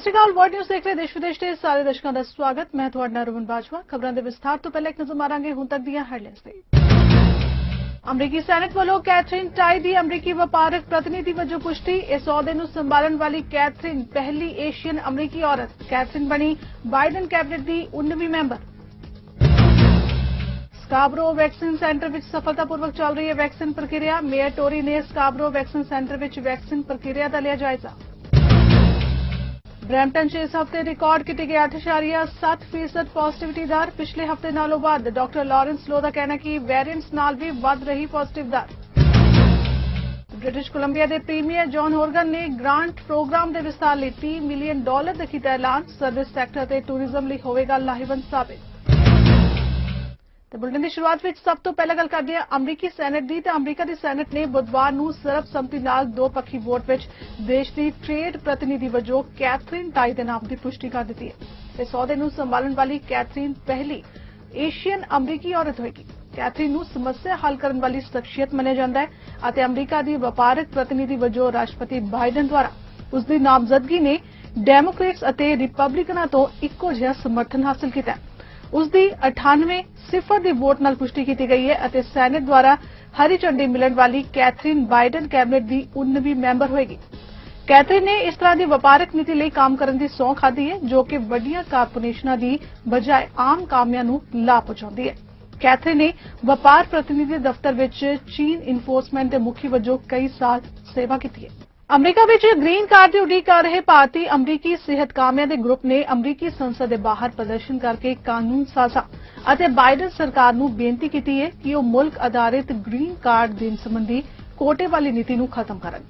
ਸਤਿ ਸ਼੍ਰੀ ਅਕਾਲ word news ਦੇਖ ਰਹੇ ਦੇਸ਼ ਵਿਦੇਸ਼ ਦੇ ਸਾਰੇ ਦਰਸ਼ਕਾਂ ਦਾ ਸਵਾਗਤ। ਮੈਂ ਤੁਹਾਡਾ ਰਵਨ ਬਾਜਵਾ। ਖਬਰਾਂ ਦੇ ਵਿਸਥਾਰ ਤੋਂ ਪਹਿਲਾਂ ਇੱਕ ਨਜ਼ਰ ਮਾਰਾਂਗੇ ਹੁਣ ਤੱਕ ਦੀਆਂ ਹੈਡਲਾਈਨਸ ਤੇ। ਅਮਰੀਕੀ ਸੈਨੇਟ ਵੱਲੋਂ ਕੈਥਰੀਨ ਟਾਈ ਦੀ ਅਮਰੀਕੀ ਵਪਾਰਕ ਪ੍ਰਤੀਨਿਧੀ ਵਜੋਂ ਪੁਸ਼ਟੀ। ਇਸ ਅਹੁਦੇ ਨੂੰ ਸੰਭਾਲਣ ਵਾਲੀ ਕੈਥਰੀਨ ਪਹਿਲੀ ਏਸ਼ੀਅਨ ਅਮਰੀਕੀ ਔਰਤ। ਕੈਥਰੀਨ ਬਣੀ ਬਾਈਡਨ ਕੈਬਨਿਟ ਦੀ 19ਵੀਂ ਮੈਂਬਰ। ਸਕਾਬਰੋ ਵੈਕਸੀਨ ਸੈਂਟਰ ਵਿੱਚ ਸਫਲਤਾਪੂਰਵਕ ਚੱਲ ਰਹੀ ਹੈ ਵੈਕਸੀਨ ਪ੍ਰਕਿਰਿਆ। ਮੇਅਰ ਟੋਰੀ ਨੇ ਸਕਾਬਰੋ ਵੈਕਸੀਨ ਸੈਂਟਰ ਵਿੱਚ ਵੈਕਸੀਨ ਪ੍ਰਕਿਰਿਆ ਦਾ ਲਿਆ ਜਾਇਜ਼ਾ। ਬਰੈਂਪਟਨ 'ਚ ਇਸ ਹਫ਼ਤੇ ਰਿਕਾਰਡ ਕੀਤੀ ਗਈ 8.7% ਪੋਜ਼ਿਟਿਵਿਟੀ ਦਰ। ਪਿਛਲੇ ਹਫ਼ਤੇ ਨਾਲੋਂ ਵੱਧ। ਡਾਕਟਰ ਲਾਰੈਂਸ ਲੋ ਦਾ ਕਹਿਣਾ ਕਿ ਵੇਰੀਐਂਟਸ ਨਾਲ ਵੀ ਵੱਧ ਰਹੀ ਪੋਜ਼ਿਟਿਵ ਦਰ। ਬ੍ਰਿਟਿਸ਼ ਕੋਲੰਬੀਆ ਦੇ ਪ੍ਰੀਮੀਅਰ ਜੌਨ ਹੋਰਗਨ ਨੇ ਗ੍ਰਾਂਟ ਪ੍ਰੋਗਰਾਮ ਦੇ ਵਿਸਤਾਰ ਲਈ $30 ਮਿਲੀਅਨ ਦਾ ਕੀਤਾ ਐਲਾਨ। ਸਰਵਿਸ ਸੈਕਟਰ ਤੇ ਟੂਰਿਜ਼ਮ ਲਈ ਹੋਵੇਗਾ ਲਾਹੇਵੰਦ ਸਾਬਿਤ। ਤੇ ਬੁਲੇਟਿਨ ਦੀ ਸ਼ੁਰੂਆਤ ਵਿੱਚ ਸਭ ਤੋਂ ਪਹਿਲਾਂ ਗੱਲ ਕਰਦੇ ਹਾਂ ਅਮਰੀਕੀ ਸੈਨੇਟ ਦੀ। ਤਾਂ ਅਮਰੀਕਾ ਦੀ ਸੈਨੇਟ ਨੇ ਬੁੱਧਵਾਰ ਨੂੰ ਸਰਬਸੰਮਤੀ ਨਾਲ ਦੋਪੱਖੀ ਵੋਟ ਵਿੱਚ ਦੇਸ਼ ਦੀ ਟ੍ਰੇਡ ਪ੍ਰਤੀਨਿਧੀ ਵਜੋਂ ਕੈਥਰੀਨ ਟਾਈ ਦੇ ਨਾਮ ਦੀ ਪੁਸ਼ਟੀ ਕਰ ਦਿੱਤੀ ਹੈ। ਇਸ ਅਹੁਦੇ ਨੂੰ ਸੰਭਾਲਣ ਵਾਲੀ ਕੈਥਰੀਨ ਪਹਿਲੀ ਏਸ਼ੀਅਨ ਅਮਰੀਕੀ ਔਰਤ ਹੋਏਗੀ। ਕੈਥਰੀਨ ਨੂੰ ਸਮੱਸਿਆ ਹੱਲ ਕਰਨ ਵਾਲੀ ਸ਼ਖਸੀਅਤ ਮੰਨਿਆ ਜਾਂਦਾ ਹੈ ਅਤੇ ਅਮਰੀਕਾ ਦੀ ਵਪਾਰਕ ਪ੍ਰਤੀਨਿਧੀ ਵਜੋਂ ਰਾਸ਼ਟਰਪਤੀ ਬਾਈਡਨ ਦੁਆਰਾ ਉਸ ਦੀ ਨਾਮਜ਼ਦਗੀ ਨੇ ਡੈਮੋਕ੍ਰੇਟਸ ਅਤੇ ਰਿਪਬਲਿਕਨਾਂ ਤੋਂ ਇੱਕੋ ਜਿਹਾ ਸਮਰਥਨ ਹਾਸਲ ਕੀਤਾ ਹੈ। ਉਸ ਦੀ 98-0 ਦੀ ਵੋਟ ਨਾਲ ਪੁਸ਼ਟੀ ਕੀਤੀ ਗਈ ਹੈ ਅਤੇ ਸੈਨੇਟ ਦੁਆਰਾ ਹਰੀ ਝੰਡੀ ਮਿਲਣ ਵਾਲੀ ਕੈਥਰੀਨ ਬਾਈਡਨ ਕੈਬਨਿਟ ਦੀ 19ਵੀਂ ਮੈਂਬਰ ਹੋਏਗੀ। ਕੈਥਰੀਨ ਨੇ ਇਸ ਤਰ੍ਹਾਂ ਦੀ ਵਪਾਰਕ ਨੀਤੀ ਲਈ ਕੰਮ ਕਰਨ ਦੀ ਸਹੁੰ ਖਾਧੀ ਹੈ ਜੋ ਕਿ ਵੱਡੀਆਂ ਕਾਰਪੋਰੇਸ਼ਨਾਂ ਦੀ ਬਜਾਏ ਆਮ ਕਾਮਿਆਂ ਨੂੰ ਲਾਭ ਪਹੁੰਚਾਉਂਦੀ ਹੈ। ਕੈਥਰੀਨ ਨੇ ਵਪਾਰ ਪ੍ਰਤੀਨਿਧੀ ਦਫ਼ਤਰ ਵਿੱਚ ਚੀਨ ਇਨਫੋਰਸਮੈਂਟ ਦੇ ਮੁਖੀ ਵਜੋਂ ਕਈ ਸਾਲ ਸੇਵਾ ਕੀਤੀ ਹੈ। ਅਮਰੀਕਾ ਵਿੱਚ ਗ੍ਰੀਨ ਕਾਰਡ ਦੀ ਉਡੀਕ ਕਰ ਰਹੇ ਭਾਰਤੀ ਅਮਰੀਕੀ ਸਿਹਤ ਕਾਮਿਆਂ ਦੇ ਗਰੁੱਪ ਨੇ ਅਮਰੀਕੀ ਸੰਸਦ ਦੇ ਬਾਹਰ ਪ੍ਰਦਰਸ਼ਨ ਕਰਕੇ ਕਾਨੂੰਨ ਸਾਜ਼ਾਂ ਅਤੇ ਬਾਈਡਨ ਸਰਕਾਰ ਨੂੰ ਬੇਨਤੀ ਕੀਤੀ ਹੈ ਕਿ ਉਹ ਮੁਲਕ ਆਧਾਰਿਤ ਗ੍ਰੀਨ ਕਾਰਡ ਦੇਣ ਸੰਬੰਧੀ ਕੋਟੇ ਵਾਲੀ ਨੀਤੀ ਨੂੰ ਖਤਮ ਕਰਨ।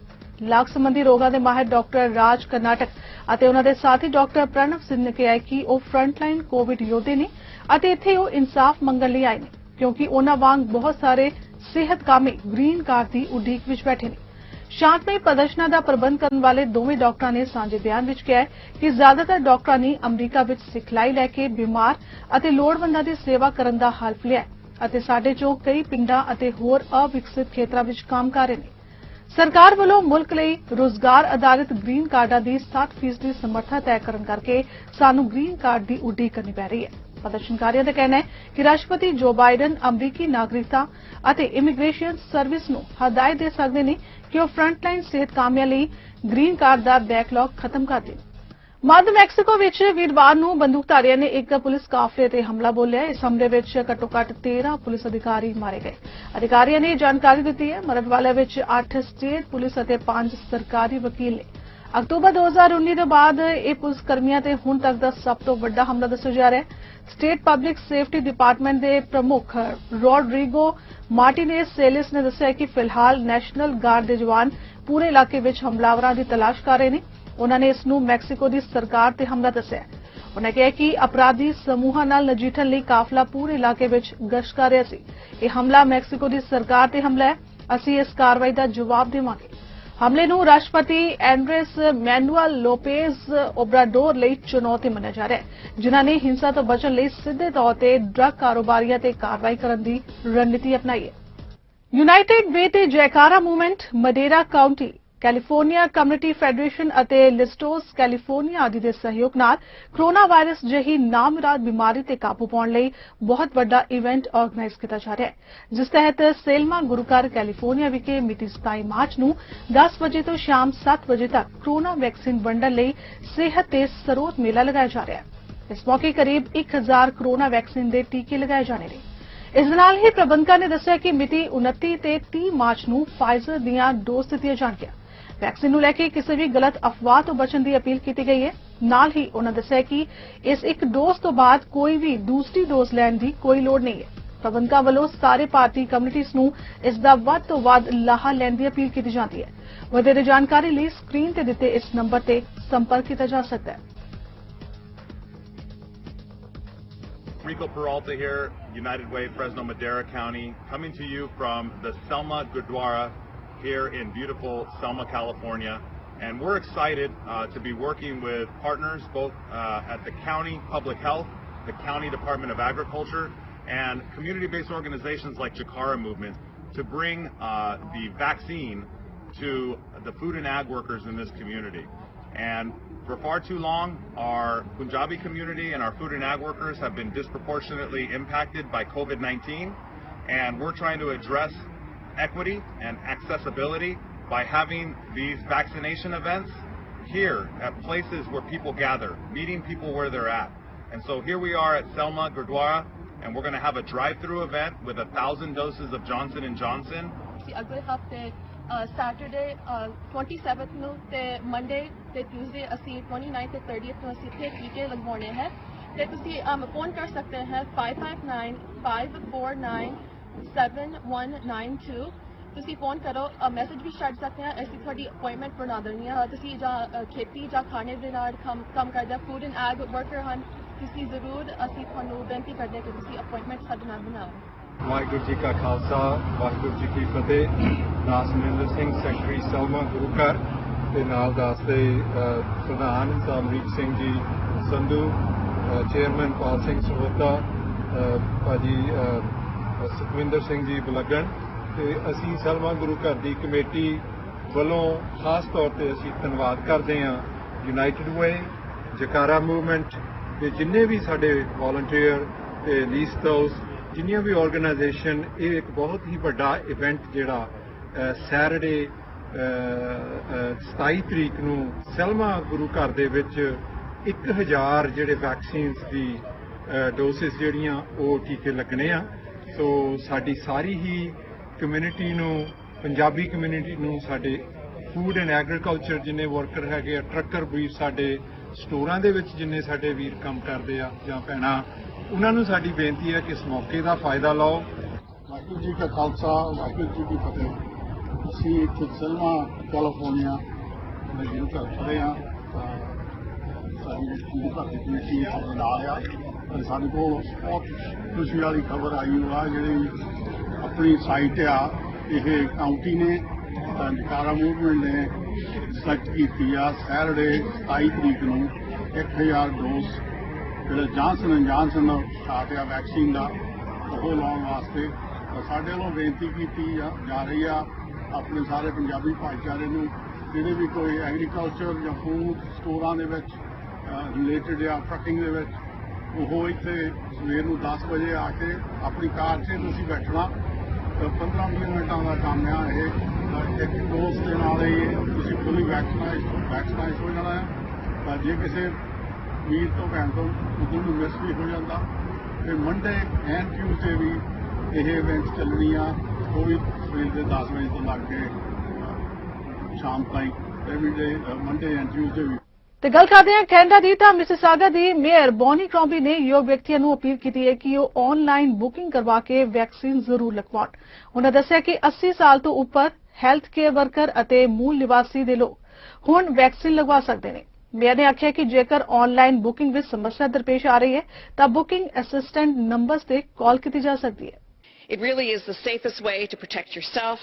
ਲਾਗ ਸੰਬੰਧੀ ਰੋਗਾਂ ਦੇ ਮਾਹਿਰ ਡਾਕਟਰ ਰਾਜ ਕਰਨਾਟਕ ਅਤੇ ਉਹਨਾਂ ਦੇ ਸਾਥੀ ਡਾਕਟਰ ਪ੍ਰਣਵ ਸਿੰਘ ਨੇ ਕਿਹਾ ਕਿ ਉਹ ਫਰੰਟਲਾਈਨ ਕੋਵਿਡ ਯੋਧੇ ਨੇ ਅਤੇ ਇੱਥੇ ਉਹ ਇਨਸਾਫ ਮੰਗਣ ਲਈ ਆਏ ਨੇ ਕਿਉਂਕਿ ਉਹਨਾਂ ਵਾਂਗ ਬਹੁਤ ਸਾਰੇ ਸਿਹਤ ਕਾਮੇ ਗ੍ਰੀਨ ਕਾਰਡ ਦੀ ਉਡੀਕ ਵਿੱਚ ਬੈਠੇ ਨੇ। ਸ਼ਾਂਤਮਈ ਪ੍ਰਦਰਸ਼ਨਾਂ ਦਾ ਪ੍ਰਬੰਧ ਕਰਨ ਵਾਲੇ ਦੋਵੇਂ ਡਾਕਟਰਾਂ ਨੇ ਸਾਂਝੇ ਬਿਆਨ ਵਿੱਚ ਕਿਹਾ ਕਿ ਜ਼ਿਆਦਾਤਰ ਡਾਕਟਰਾਂ ਨੇ ਅਮਰੀਕਾ ਵਿੱਚ ਸਿਖਲਾਈ ਲੈ ਕੇ ਬਿਮਾਰ ਅਤੇ ਲੋੜਵੰਦਾਂ ਦੀ ਸੇਵਾ ਕਰਨ ਦਾ ਹਲਫ ਲਿਆ ਅਤੇ ਸਾਡੇ ਚੋਂ ਕਈ ਪਿੰਡਾਂ ਅਤੇ ਹੋਰ ਅਵਿਕਸਿਤ ਖੇਤਰਾਂ ਵਿੱਚ ਕੰਮ ਕਰ ਰਹੇ ਨੇ। ਸਰਕਾਰ ਵੱਲੋਂ ਮੁਲਕ ਲਈ ਰੋਜ਼ਗਾਰ ਆਧਾਰਿਤ ਗ੍ਰੀਨ ਕਾਰਡਾਂ ਦੀ 60% ਸਮਰੱਥਾ ਤੈਅ ਕਰਨ ਕਰਕੇ ਸਾਨੂੰ ਗ੍ਰੀਨ ਕਾਰਡ ਦੀ ਉਡੀਕ ਕਰਨੀ ਪੈ ਰਹੀ ਹੈ। ਪ੍ਰਦਰਸ਼ਨਕਾਰੀਆਂ ਦਾ ਕਹਿਣਾ ਹੈ ਕਿ ਰਾਸ਼ਟਰਪਤੀ ਜੋ ਬਾਈਡਨ ਅਮਰੀਕੀ ਨਾਗਰਿਕਤਾ ਅਤੇ ਇਮੀਗ੍ਰੇਸ਼ਨ ਸਰਵਿਸ ਨੂੰ ਹਦਾਇਤ ਦੇ ਸਕਦੇ ਨੇ ਕਿ ਉਹ ਫਰੰਟਲਾਈਨ ਸਿਹਤ ਕਾਮਿਆਂ ਲਈ ਗ੍ਰੀਨ ਕਾਰਡ ਦਾ ਬੈਕਲੌਗ ਖਤਮ ਕਰ ਦੇਣ। ਮੱਧ ਮੈਕਸੀਕੋ ਵਿੱਚ ਵੀਰਵਾਰ ਨੂੰ ਬੰਦੂਕਧਾਰੀਆਂ ਨੇ ਇੱਕ ਪੁਲਿਸ ਕਾਫਲੇ ਤੇ ਹਮਲਾ ਬੋਲਿਆ। ਇਸ ਹਮਲੇ ਵਿੱਚ ਘੱਟੋ-ਘੱਟ 13 ਪੁਲਿਸ ਅਧਿਕਾਰੀ ਮਾਰੇ ਗਏ। ਅਧਿਕਾਰੀਆਂ ਨੇ ਜਾਣਕਾਰੀ ਦਿੱਤੀ ਹੈ ਮਰਦਵਾਲਾ ਵਿੱਚ 8 ਸਟੇਟ ਪੁਲਿਸ ਅਤੇ 5 ਸਰਕਾਰੀ ਵਕੀਲ ਨੇ। ਅਕਤੂਬਰ 2019 ਤੋਂ ਬਾਅਦ ਇਹ ਪੁਲਿਸ ਕਰਮੀਆਂ ਤੇ ਹੁਣ ਤੱਕ ਦਾ ਸਭ ਤੋਂ ਵੱਡਾ ਹਮਲਾ ਦੱਸਿਆ ਜਾ ਰਿਹਾ ਹੈ। ਸਟੇਟ ਪਬਲਿਕ ਸੇਫਟੀ ਡਿਪਾਰਟਮੈਂਟ ਦੇ ਪ੍ਰਮੁੱਖ ਰੋਡਰੀਗੋ ਮਾਰਟੀਨੇਸ ਸੇਲਿਸ ਨੇ ਦੱਸਿਆ ਕਿ ਫਿਲਹਾਲ ਨੈਸ਼ਨਲ ਗਾਰਡ ਦੇ ਜਵਾਨ ਪੂਰੇ ਇਲਾਕੇ ਵਿੱਚ ਹਮਲਾਵਰਾਂ ਦੀ ਤਲਾਸ਼ ਕਰ ਰਹੇ ਨੇ। ਉਨ੍ਹਾਂ ਨੇ ਇਸ ਨੂੰ ਮੈਕਸੀਕੋ ਦੀ ਸਰਕਾਰ ਤੇ ਹਮਲਾ ਦੱਸਿਆ। ਉਨ੍ਹਾਂ ਕਿਹਾ ਕਿ ਅਪਰਾਧੀ ਸਮੂਹਾਂ ਨਾਲ ਨਜਿੱਠਣ ਲਈ ਕਾਫਲਾ ਪੂਰੇ ਇਲਾਕੇ ਵਿੱਚ ਗਸ਼ਤ ਕਰ ਰਿਹਾ ਸੀ। ਇਹ ਹਮਲਾ ਮੈਕਸੀਕੋ ਦੀ ਸਰਕਾਰ ਤੇ ਹਮਲਾ ਹੈ। ਅਸੀਂ ਇਸ ਕਾਰਵਾਈ ਦਾ ਜਵਾਬ ਦੇਵਾਂਗੇ। ਹਮਲੇ ਨੂੰ ਰਾਸ਼ਟਰਪਤੀ ਐਂਡ੍ਰੇਸ ਮੈਨੂਅਲ ਲੋਪੇਜ਼ ਓਬਰਾਡੋਰ ਲਈ ਚੁਣੌਤੀ ਮੰਨਿਆ ਜਾ ਰਿਹਾ ਹੈ ਜਿਨ੍ਹਾਂ ਨੇ ਹਿੰਸਾ ਤੋਂ ਬਚਣ ਲਈ ਸਿੱਧੇ ਤੌਰ ਤੇ ਡਰੱਗ ਕਾਰੋਬਾਰੀਆਂ ਤੇ ਕਾਰਵਾਈ ਕਰਨ ਦੀ ਰਣਨੀਤੀ ਅਪਣਾਈ ਹੈ। ਯੂਨਾਈਟਿਡ ਵੇ ਤੇ Jakara Movement Madera County California Community Federation ਅਤੇ ਲਿਸਟੋਸ ਕੈਲੀਫੋਰਨੀਆ ਆਦਿ ਦੇ ਸਹਿਯੋਗ ਨਾਲ ਕੋਰੋਨਾ ਵਾਇਰਸ ਜਿਹੀ ਨਾਮੁਰਾਦ ਬਿਮਾਰੀ ਤੇ ਕਾਬੂ ਪਾਉਣ ਲਈ ਬਹੁਤ ਵੱਡਾ ਇਵੈਂਟ ਆਰਗੇਨਾਈਜ਼ ਕੀਤਾ ਜਾ ਰਿਹਾ ਹੈ ਜਿਸ ਤਹਿਤ ਸੇਲਮਾ ਗੁਰੂਘਰ ਕੈਲੀਫੋਰਨੀਆ ਵਿਖੇ ਮਿਤੀ 27 ਮਾਰਚ ਨੂੰ 10 ਵਜੇ ਤੋਂ ਸ਼ਾਮ 7 ਵਜੇ ਤੱਕ ਕੋਰੋਨਾ ਵੈਕਸੀਨ ਵੰਡਣ ਲਈ ਸਿਹਤ ਤੇ ਸਰੋਤ ਮੇਲਾ ਲਗਾਇਆ ਜਾ ਰਿਹਾ ਹੈ। ਇਸ ਮੌਕੇ ਕਰੀਬ 1000 ਕੋਰੋਨਾ ਵੈਕਸੀਨ ਦੇ ਟੀਕੇ ਲਗਾਏ ਜਾਣੇ ਨੇ। ਇਸ ਨਾਲ ਹੀ ਪ੍ਰਬੰਧਕਾਂ ਨੇ ਦੱਸਿਆ ਕਿ ਮਿਤੀ 29 ਤੇ 30 ਮਾਰਚ ਨੂੰ ਫਾਈਜ਼ਰ ਦੀਆਂ ਡੋਜ਼ ਦਿੱਤੀਆਂ ਜਾਣਗੀਆਂ। ਵੈਕਸੀਨ ਨੂੰ ਲੈ ਕੇ ਕਿਸੇ ਵੀ ਗਲਤ ਅਫਵਾਹ ਤੋਂ ਬਚਣ ਦੀ ਅਪੀਲ ਕੀਤੀ ਗਈ ਹੈ। ਨਾਲ ਹੀ ਉਨ੍ਹਾਂ ਦੱਸਿਆ ਕਿ ਇਸ ਇੱਕ ਡੋਜ਼ ਤੋਂ ਬਾਅਦ ਕੋਈ ਵੀ ਦੂਸਰੀ ਡੋਜ਼ ਲੈਣ ਦੀ ਕੋਈ ਲੋੜ ਨਹੀਂ ਹੈ। ਪ੍ਰਬੰਧਕਾਂ ਵੱਲੋਂ ਸਾਰੇ ਭਾਰਤੀ ਕਮਿਊਨਿਟੀਜ਼ ਨੂੰ ਇਸ ਦਾ ਵੱਧ ਤੋਂ ਵੱਧ ਲਾਹਾ ਲੈਣ ਦੀ ਅਪੀਲ ਕੀਤੀ ਜਾਂਦੀ ਹੈ। ਵਧੇਰੇ ਜਾਣਕਾਰੀ ਲਈ ਸਕਰੀਨ ਤੇ ਦਿੱਤੇ ਇਸ ਨੰਬਰ ਤੇ ਸੰਪਰਕ ਕੀਤਾ ਜਾ ਸਕਦਾ ਹੈ। Rico Peralta here, United Way, Fresno Madera County, coming to you from the Selma Gurdwara here in beautiful Selma, California. And we're excited to be working with partners both at the county public health, the county Department of Agriculture, and community-based organizations like Chakara Movement to bring the vaccine to the food and ag workers in this community. And for far too long, our Punjabi community and our food and ag workers have been disproportionately impacted by COVID-19, and we're trying to address equity and accessibility by having these vaccination events here at places where people gather, meeting people where they're at. And so here we are at Selma Gurdwara, and we're going to have a drive-through event with 1,000 doses of Johnson & Johnson. Saturday 27th ਨੂੰ ਤੇ Monday ਤੇ Tuesday ਅਸੀਂ 29th ਤੇ 30th ਨੂੰ ਅਸੀਂ ਇੱਥੇ ਟੀਕੇ ਲਗਵਾਉਣੇ ਹੈ ਤੇ ਤੁਸੀਂ ਫੋਨ ਕਰ ਸਕਦੇ ਹੋ 559-549-7192 ਤੁਸੀਂ ਫੋਨ ਕਰੋ ਮੈਸੇਜ ਵੀ ਛੱਡ ਸਕਦੇ ਹੋ ਅਸੀਂ ਤੁਹਾਡੀ ਅਪਾਇੰਟਮੈਂਟ ਬਣਾ ਦੇਣੀ ਹੈ ਤੁਸੀਂ ਜਾਂ ਖੇਤੀ ਜਾਂ ਖਾਣੇ ਦੇ ਨਾਲ ਕੰਮ ਕਰਦੇ ਫੂਡ ਐਂਡ ਐਗ ਵਰਕਰ ਹਨ ਤੁਸੀਂ ਜ਼ਰੂਰ ਅਸੀਂ ਤੁਹਾਨੂੰ ਬੇਨਤੀ ਕਰਦੇ ਹਾਂ ਕਿ ਤੁਸੀਂ ਅਪਾਇੰਟਮੈਂਟ ਸਾਡੇ ਨਾਲ ਬਣਾਓ ਵਾਹਿਗੁਰੂ ਜੀ ਕਾ ਖਾਲਸਾ ਵਾਹਿਗੁਰੂ ਜੀ ਕੀ ਫਤਿਹ ਦਾਸ ਮਨਿੰਦਰ ਸਿੰਘ ਸੈਕਟਰੀ ਸਲਮਾ ਗੁਰੂ ਘਰ ਤੇ ਨਾਲ ਦਾਸ ਦੇ ਪ੍ਰਧਾਨ ਅਮਰੀਕ ਸਿੰਘ ਜੀ ਸੰਧੂ ਚੇਅਰਮੈਨ ਪਾਲ ਸਿੰਘ ਸਹੋਤਾ ਭਾਜੀ ਸੁਖਵਿੰਦਰ ਸਿੰਘ ਜੀ ਬਲਗਣ ਤੇ ਅਸੀਂ ਸਲਮਾ ਗੁਰੂ ਘਰ ਦੀ ਕਮੇਟੀ ਵੱਲੋਂ ਖਾਸ ਤੌਰ ਤੇ ਅਸੀਂ ਧੰਨਵਾਦ ਕਰਦੇ ਹਾਂ ਯੂਨਾਈਟਿਡ ਵੇ ਜਕਾਰਾ ਮੂਵਮੈਂਟ ਤੇ ਜਿੰਨੇ ਵੀ ਸਾਡੇ ਵਾਲੰਟੀਅਰ ਤੇ ਲੀਸਟੋਸ ਜਿੰਨੀਆਂ ਵੀ ਆਰਗੇਨਾਈਜੇਸ਼ਨ ਇਹ ਇੱਕ ਬਹੁਤ ਹੀ ਵੱਡਾ ਇਵੈਂਟ ਜਿਹੜਾ ਸੈਟਰਡੇ 27 ਤਰੀਕ ਨੂੰ ਸਲਮਾ ਗੁਰੂ ਘਰ ਦੇ ਵਿੱਚ 1000 ਜਿਹੜੇ ਵੈਕਸੀਨਸ ਦੀ ਡੋਸਿਸ ਜਿਹੜੀਆਂ ਉਹ ਟੀਕੇ ਲੱਗਣੇ ਆ ਸੋ ਸਾਡੀ ਸਾਰੀ ਹੀ ਕਮਿਊਨਿਟੀ ਨੂੰ ਪੰਜਾਬੀ ਕਮਿਊਨਿਟੀ ਨੂੰ ਸਾਡੇ ਫੂਡ ਐਂਡ ਐਗਰੀਕਲਚਰ ਜਿੰਨੇ ਵਰਕਰ ਹੈਗੇ ਆ ਟਰੱਕਰ ਵੀ ਸਾਡੇ ਸਟੋਰਾਂ ਦੇ ਵਿੱਚ ਜਿੰਨੇ ਸਾਡੇ ਵੀਰ ਕੰਮ ਕਰਦੇ ਆ ਜਾਂ ਭੈਣਾਂ ਉਹਨਾਂ ਨੂੰ ਸਾਡੀ ਬੇਨਤੀ ਹੈ ਕਿ ਇਸ ਮੌਕੇ ਦਾ ਫਾਇਦਾ ਲਓ ਵਾਹਿਗੁਰੂ ਜੀ ਕਾ ਖਾਲਸਾ ਵਾਹਿਗੁਰੂ ਜੀ ਕੀ ਫਤਿਹ ਅਸੀਂ ਇੱਥੇ ਸਲਮਾ ਕੈਲੀਫੋਰਨੀਆ ਦੇ ਗੁਰੂ ਘਰ ਖੜੇ ਹਾਂ ਸਾਡੀ ਗੁਰੂ ਘਰ ਦੀ ਕਮੇਟੀ ਸਾਡੇ ਨਾਲ ਆ ਅਤੇ ਸਾਡੇ ਕੋਲ ਬਹੁਤ ਖੁਸ਼ੀ ਵਾਲੀ ਖਬਰ ਆਈ ਆ ਜਿਹੜੀ ਆਪਣੀ ਸਾਈਟ ਆ ਇਹ ਕਾਉਂਟੀ ਨੇ ਜਕਾਰਾ ਮੂਵਮੈਂਟ ਨੇ ਸੈਲੈਕਟ ਕੀਤੀ ਆ ਸੈਟਰਡੇ 27 ਤਰੀਕ ਨੂੰ 1000 ਡੋਜ਼ ਜਿਹੜਾ ਜੌਨਸਨ ਸਟਾਰਟ ਆ ਵੈਕਸੀਨ ਦਾ ਉਹ ਲਾਉਣ ਵਾਸਤੇ ਸਾਡੇ ਵੱਲੋਂ ਬੇਨਤੀ ਕੀਤੀ ਜਾ ਰਹੀ ਆ ਆਪਣੇ ਸਾਰੇ ਪੰਜਾਬੀ ਭਾਈਚਾਰੇ ਨੂੰ ਜਿਹੜੇ ਵੀ ਕੋਈ ਐਗਰੀਕਲਚਰ ਜਾਂ ਫੂਡ ਸਟੋਰਾਂ ਦੇ ਵਿੱਚ ਰਿਲੇਟਡ ਆ ਟਰੱਕਿੰਗ ਦੇ ਵਿੱਚ ਉਹ ਇੱਥੇ ਸਵੇਰ ਨੂੰ 10 ਵਜੇ ਆ ਕੇ ਆਪਣੀ ਕਾਰ 'ਚ ਤੁਸੀਂ ਬੈਠਣਾ 15-20 ਮਿੰਟਾਂ ਦਾ ਕੰਮ ਆ ਇਹ ਇੱਕ ਡੋਜ਼ ਦੇ ਨਾਲ ਹੀ ਤੁਸੀਂ ਫੁੱਲੀ ਵੈਕਸੀਨਾਈਜ਼ ਹੋ ਜਾਣਾ ਹੈ ਤਾਂ ਜੇ ਕਿਸੇ ਵੀਰ ਤੋਂ ਭੈਣ ਤੋਂ ਉਦੋਂ ਨੂੰ ਮਿਸ ਵੀ ਹੋ ਜਾਂਦਾ ਤੇ ਮੰਡੇ ਐਂਡ ਟਿਊਜ਼ਡੇ ਵੀ ਇਹ ਇਵੈਂਟ ਚੱਲਣੀ ਆ ਉਹ ਵੀ ਸਵੇਰ ਦੇ 10 ਵਜੇ ਤੋਂ ਲੱਗ ਕੇ ਸ਼ਾਮ ਤਾਈਂ ਐਵਰੀਡੇ ਮੰਡੇ ਐਂਡ ਟਿਊਜ਼ਡੇ ਵੀ ਤੇ ਗੱਲ ਕਰਦੇ ਹਾਂ ਕੈਨੇਡਾ ਦੀ ਤਾਂ ਮਿਸਿਸਾਗਾ ਦੀ ਮੇਅਰ ਬੌਨੀ ਕ੍ਰੋਂਬੀ ਨੇ ਯੋਗ ਵਿਅਕਤੀਆਂ ਨੂੰ ਅਪੀਲ ਕੀਤੀ ਹੈ ਕਿ ਉਹ ਆਨਲਾਈਨ ਬੁਕਿੰਗ ਕਰਵਾ ਕੇ ਵੈਕਸੀਨ ਜ਼ਰੂਰ ਲਗਵਾਉਣ ਉਹਨਾਂ ਦੱਸਿਆ ਕਿ 80 ਸਾਲ ਤੋਂ ਉੱਪਰ ਹੈਲਥ ਕੇਅਰ ਵਰਕਰ ਅਤੇ ਮੂਲ ਨਿਵਾਸੀ ਦੇ ਲੋਕ ਹੁਣ ਵੈਕਸੀਨ ਲਗਵਾ ਸਕਦੇ ਨੇ ਮੇਅਰ ਨੇ ਆਖਿਆ ਕਿ ਜੇਕਰ ਆਨਲਾਈਨ ਬੁਕਿੰਗ ਵਿੱਚ ਸਮੱਸਿਆ ਦਰਪੇਸ਼ ਆ ਰਹੀ ਹੈ ਤਾਂ ਬੁਕਿੰਗ ਅਸਿਸਟੈਂਟ ਨੰਬਰਸ ਤੇ ਕਾਲ ਕੀਤੀ ਜਾ ਸਕਦੀ ਹੈ It really is the safest way to protect yourself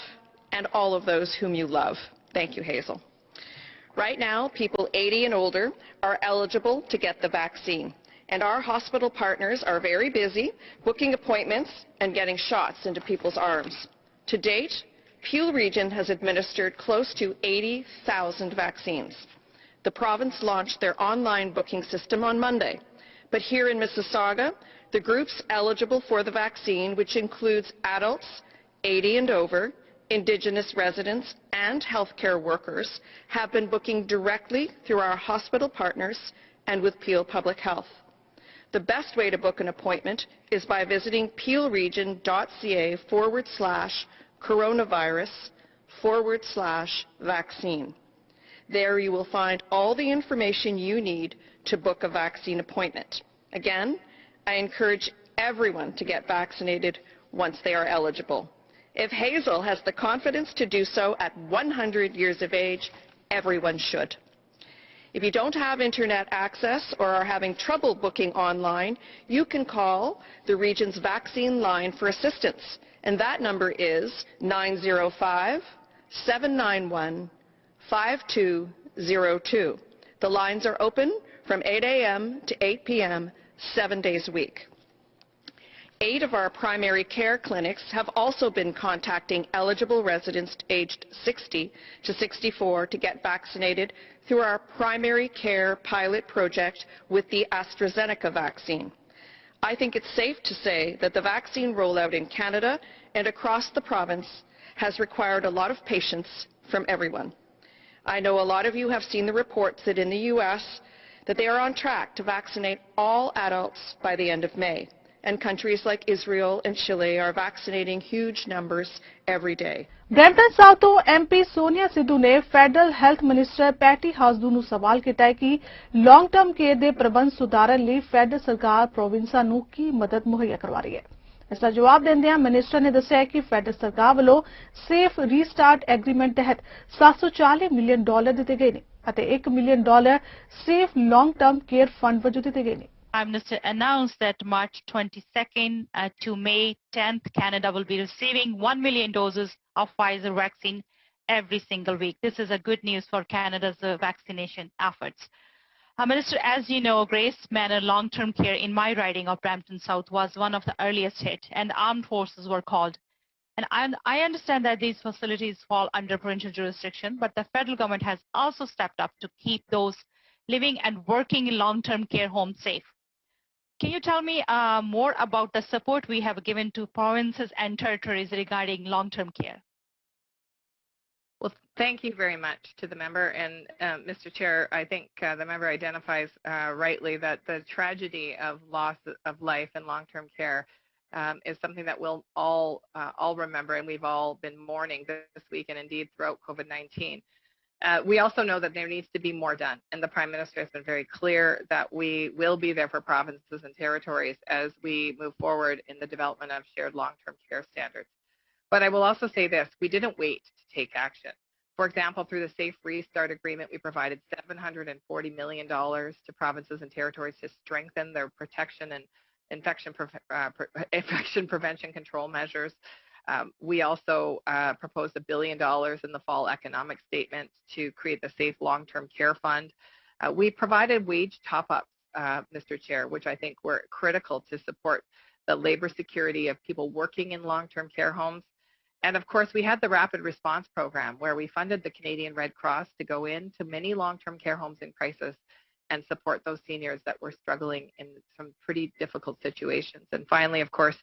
and all of those whom you love. Thank you, Hazel. Right now, people 80 and older are eligible to get the vaccine, and our hospital partners are very busy booking appointments and getting shots into people's arms. To date, Peel Region has administered close to 80,000 vaccines. The province launched their online booking system on Monday, but here in Mississauga, the groups eligible for the vaccine, which includes adults 80 and over, Indigenous residents and healthcare workers, have been booking directly through our hospital partners and with Peel Public Health. The best way to book an appointment is by visiting peelregion.ca/coronavirus/vaccine. There you will find all the information you need to book a vaccine appointment. Again, I encourage everyone to get vaccinated once they are eligible. If Hazel has the confidence to do so at 100 years of age, everyone should. If you don't have internet access or are having trouble booking online, you can call the region's vaccine line for assistance, and that number is 905-791-5202. The lines are open from 8 a.m. to 8 p.m. 7 days a week. 8 of our primary care clinics have also been contacting eligible residents aged 60 to 64 to get vaccinated through our primary care pilot project with the AstraZeneca vaccine. I think it's safe to say that the vaccine rollout in Canada and across the province has required a lot of patience from everyone. I know a lot of you have seen the reports that in the U.S. that they are on track to vaccinate all adults by the end of May. And countries like Israel and Chile are vaccinating huge numbers every day. Brampton south ਤੋਂ MP Sonia Sidhu ਨੇ federal health minister patty ਹਾਸਦੂ ਨੂੰ ਸਵਾਲ ਕੀਤਾ ਹੈ ਕਿ long term care ਦੇ ਪ੍ਰਬੰਧ ਸੁਧਾਰਨ ਲਈ ਫੈਡਰਲ ਸਰਕਾਰ ਪ੍ਰੋਵਿੰਸਾਂ ਨੂੰ ਕੀ ਮਦਦ ਮੁਹੱਈਆ ਕਰਵਾ ਰਹੀ ਹੈ। ਇਸ ਦਾ ਜਵਾਬ ਦਿੰਦਿਆਂ ਮਿਨਿਸਟਰ ਨੇ ਦੱਸਿਆ ਕਿ ਫੈਡਰਲ ਸਰਕਾਰ ਵੱਲੋਂ ਸੇਫ ਰੀਸਟਾਰਟ ਐਗਰੀਮੈਂਟ ਤਹਿਤ $740 ਮਿਲੀਅਨ ਦਿੱਤੇ ਗਏ ਨੇ ਅਤੇ $1 million safe long term care fund ਵਜੋਂ ਦਿੱਤੇ ਗਏ ਨੇ। Prime Minister announced that March 22nd to May 10th, Canada will be receiving 1 million doses of Pfizer vaccine every single week. This is a good news for Canada's vaccination efforts. Minister, as you know, Grace Manor long-term care in my riding of Brampton South was one of the earliest hit, and armed forces were called. And I understand that these facilities fall under provincial jurisdiction, but the federal government has also stepped up to keep those living and working in long-term care homes safe. Can you tell me more about the support we have given to provinces and territories regarding long-term care? Well, thank you very much to the member. And Mr. Chair, I think the member identifies rightly that the tragedy of loss of life in long-term care is something that we'll all remember, and we've all been mourning this week and indeed throughout COVID-19. We also know that there needs to be more done, and the Prime Minister has been very clear that we will be there for provinces and territories as we move forward in the development of shared long-term care standards. But I will also say this, we didn't wait to take action. For example, through the Safe Restart Agreement, we provided $740 million to provinces and territories to strengthen their protection and infection prevention control measures. We also proposed $1 billion in the fall economic statement to create the Safe Long-Term Care Fund. We provided wage top-ups, Mr. Chair, which I think were critical to support the labor security of people working in long-term care homes. And of course, we had the Rapid Response Program where we funded the Canadian Red Cross to go into many long-term care homes in crisis and support those seniors that were struggling in some pretty difficult situations. And finally, of course,